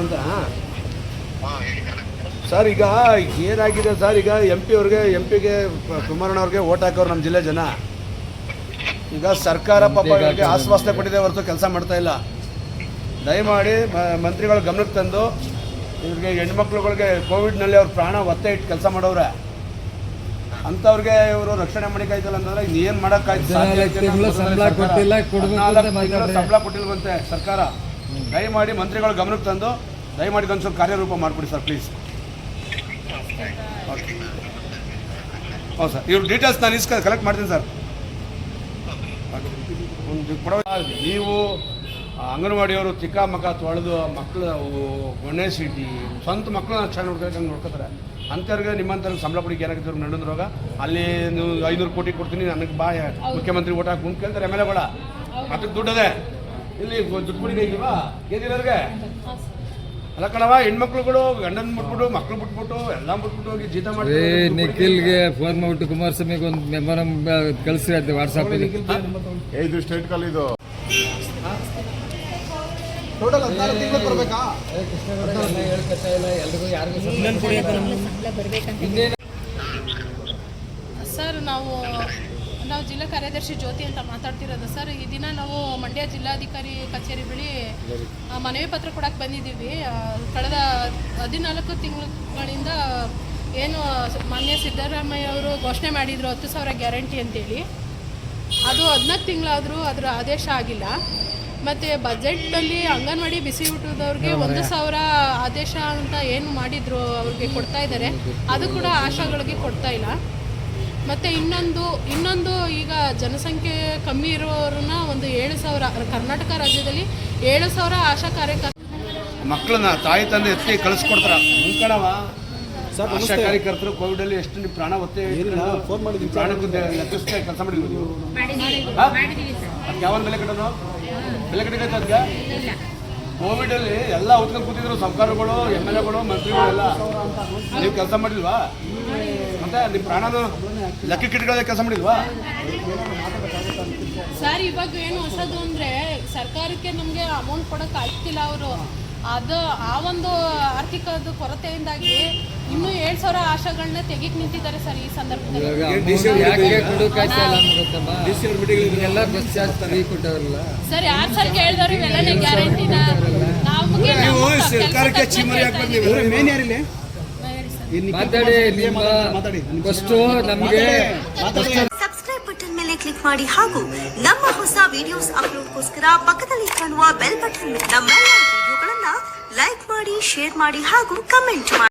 ಅಂತ. ಸರ್ ಈಗ ಏನಾಗಿದೆ ಸರ್, ಈಗ ಎಂ ಪಿಗೆ ಕುಮಾರಣ್ಣವ್ರಿಗೆ ಓಟ್ ಹಾಕೋರು ನಮ್ಮ ಜಿಲ್ಲೆ ಜನ. ಈಗ ಸರ್ಕಾರ ಪಾಪ ಇವರಿಗೆ ಆಶ್ವಾಸನೆ ಕೊಟ್ಟಿದೆ ಹೊರತು ಕೆಲಸ ಮಾಡ್ತಾ ಇಲ್ಲ. ದಯಮಾಡಿ ಮಂತ್ರಿಗಳ ಗಮನಕ್ಕೆ ತಂದು ಇವ್ರಿಗೆ ಹೆಣ್ಮಕ್ಳುಗಳಿಗೆ ಕೋವಿಡ್ನಲ್ಲಿ ಅವ್ರ ಪ್ರಾಣ ಒತ್ತೆ ಇಟ್ಟು ಕೆಲಸ ಮಾಡೋರೆ ಅಂಥವ್ರಿಗೆ ಇವರು ರಕ್ಷಣೆ ಮಾಡಿಕಾಯ್ತಲ್ಲ ಅಂತಂದ್ರೆ ಏನು ಮಾಡೋಕ್ಕಾಯ್ತು? ಸಂಬಳ ಕೊಟ್ಟಿಲ್ವಂತೆ ಸರ್ಕಾರ. ದಯಮಾಡಿ ಮಂತ್ರಿಗಳ ಗಮನಕ್ಕೆ ತಂದು ದಯಮಾಡಿ ಒಂದು ಸ್ವಲ್ಪ ಕಾರ್ಯರೂಪ ಮಾಡಿಕೊಡಿ ಸರ್ ಪ್ಲೀಸ್. ಓಕೆ ಹೌದು ಸರ್, ಇವ್ರ ಡೀಟೇಲ್ಸ್ ನಾನು ಕಲೆಕ್ಟ್ ಮಾಡ್ತೀನಿ ಸರ್. ಒಂದು ಕೊಡೋ ನೀವು ಅಂಗನವಾಡಿಯವರು ಚಿಕ್ಕ ಮಕ್ಕ ತೊಳೆದು ಮಕ್ಕಳು ಗಣೇಶ್ ಇಟ್ಟು ಸ್ವಂತ ಮಕ್ಕಳನ್ನ ಚೆನ್ನಾಗಿ ನೋಡ್ಕೊತಾರೆ. ಅಂಥವ್ರಿಗೆ ನಿಮ್ಮಂಥವ್ರಿಗೆ ಸಂಬಳ ಕೊಡಿಗೆ ಏನಾಗಿತ್ತು ನಡೆದ್ರೋಗ ಅಲ್ಲಿ ನೀವು 500 ಕೋಟಿ ಕೊಡ್ತೀನಿ ನನಗೆ ಬಾ ಮುಖ್ಯಮಂತ್ರಿ ಓಟ್ ಹಾಕಿ ಮುಂದೆ ಕೇಳ್ತಾರೆ MLA ಅದಕ್ಕೆ ದುಡ್ಡದೆ ಇಲ್ಲಿ ದುಡ್ಡು ಕೊಡಿಗೆ ಇಲ್ವಾ ಏನಿರೋರಿಗೆ ಅಲ್ಲ ಕಣವ. ಹೆಣ್ಮಕ್ಳುಗಳು ಗಂಡನ ಬಿಟ್ಬಿಟ್ಟು ಮಕ್ಳು ಬಿಟ್ಬಿಟ್ಟು ಎಲ್ಲ ಬಿಟ್ಬಿಟ್ಟು ಹೋಗಿ ಜೀತ ಮಾಡಿ ನಿಖಿಲ್ಗೆ ಫೋನ್ ಮಾಡ್ಬಿಟ್ಟು ಕುಮಾರಸ್ವಾಮಿಗೆ ಒಂದು ಮೆಮೊರಂ ಕಳಿಸಿ ಅದು ವಾಟ್ಸಾಪ್ ಇದು ಸ್ಟೇಟ್ ಕಾಲ್ ಇದು ಟೋಟಲ್ 14 ತಿಂಗಳು ಬರಬೇಕಾ? ಸರ್ ನಾವು ಜಿಲ್ಲಾ ಕಾರ್ಯದರ್ಶಿ ಜ್ಯೋತಿ ಅಂತ ಮಾತಾಡ್ತಿರೋದು ಸರ್. ಈ ದಿನ ನಾವು ಮಂಡ್ಯ ಜಿಲ್ಲಾಧಿಕಾರಿ ಕಚೇರಿ ಬಳಿ ಮನವಿ ಪತ್ರ ಕೊಡಕ್ಕೆ ಬಂದಿದ್ದೀವಿ. ಕಳೆದ 14 ತಿಂಗಳಿಂದ ಏನು ಮಾನ್ಯ ಸಿದ್ದರಾಮಯ್ಯ ಅವರು ಘೋಷಣೆ ಮಾಡಿದರು 10,000 ಗ್ಯಾರಂಟಿ ಅಂತೇಳಿ, ಅದು 14 ತಿಂಗಳಾದರೂ ಅದರ ಆದೇಶ ಆಗಿಲ್ಲ. ಮತ್ತು ಬಜೆಟಲ್ಲಿ ಅಂಗನವಾಡಿ ಬಿಸಿ ಊಟದವ್ರಿಗೆ 1,000 ಆದೇಶ ಅಂತ ಏನು ಮಾಡಿದ್ರು ಅವ್ರಿಗೆ ಕೊಡ್ತಾ ಇದ್ದಾರೆ, ಅದು ಕೂಡ ಆಶಾಗಳಿಗೆ ಕೊಡ್ತಾ ಇಲ್ಲ. ಮತ್ತು ಇನ್ನೊಂದು ಈಗ ಜನಸಂಖ್ಯೆ ಕಮ್ಮಿ ಇರೋರನ್ನ ಒಂದು 7,000 ಕರ್ನಾಟಕ ರಾಜ್ಯದಲ್ಲಿ 7,000 ಆಶಾ ಮಕ್ಕಳನ್ನ ತಾಯಿ ತಂದೆ ಎತ್ತಿ ಕಳಿಸ್ಕೊಡ್ತಾರ ಮುಂಕಣವ. ಆಶಾ ಕಾರ್ಯಕರ್ತರು ಕೋವಿಡಲ್ಲಿ ಎಷ್ಟು ನಿಮ್ಮ ಪ್ರಾಣ ಒತ್ತೆ ಫೋನ್ ಮಾಡಿ ಪ್ರಾಣಕ್ಕೆ ಲೆಕ್ಕಿಸ್ತಾ ಕೆಲಸ ಮಾಡಿದ್ವಿ. ಅದಕ್ಕೆ ಯಾವನ್ ಬೆಲೆ ಕಟ್ಟೋದು? ಬೆಲೆ ಕಟ್ಟಿಗೆ ಅದಕ್ಕೆ ಕೋವಿಡಲ್ಲಿ ಎಲ್ಲ ಉತ್ಕೊಂಡು ಕೂತಿದ್ರು ಸರ್ಕಾರಗಳು, MLAಗಳು, ಮಂತ್ರಿಗಳು ಎಲ್ಲ. ನೀವು ಕೆಲಸ ಮಾಡಿಲ್ವಾ? ಮತ್ತೆ ನಿಮ್ಮ ಪ್ರಾಣನ ಲೆಕ್ಕ ಕಿಟ್ಕೊಳ್ಳೋದೇ ಕೆಲಸ ಮಾಡಿಲ್ವಾ? ಸರ್ ಇವಾಗ ಏನು ಹೊಸದು ಅಂದರೆ ಸರ್ಕಾರಕ್ಕೆ ನಮಗೆ ಅಮೌಂಟ್ ಕೊಡೋಕೆ ಆಗ್ತಿಲ್ಲ ಅವರು. ಅದು ಆ ಒಂದು ಆರ್ಥಿಕದ ಕೊರತೆಯಿಂದಾಗಿ ಇನ್ನೂ 7,000 ಆಶಾಗಳನ್ನ ತೆಗಿಕ್ ನಿಂತಿದ್ದಾರೆ ಸರ್. ಈ ಸಂದರ್ಭದಲ್ಲಿ ಸರ್ ಯಾರು ಸರ್ ಕೇಳಿದವರು ಇವೆಲ್ಲನೇ ಗ್ಯಾರಂಟಿನ ನಮಗೆ ಸಬ್ಸ್ಕ್ರೈಬ್ ಬಟನ್ ಮೇಲೆ ಕ್ಲಿಕ್ ಮಾಡಿ ಹಾಗೂ ನಮ್ಮ ಹೊಸ ವಿಡಿಯೋಸ್ ಅಪ್ಲೋಡ್ಗೋಸ್ಕರ ಪಕ್ಕದಲ್ಲಿ ಕಾಣುವ ಬೆಲ್ ಬಟನ್ ನಮ್ಮೆಲ್ಲ ವಿಡಿಯೋಗಳನ್ನ ಲೈಕ್ ಮಾಡಿ, ಶೇರ್ ಮಾಡಿ ಹಾಗೂ ಕಮೆಂಟ್ ಮಾಡಿ.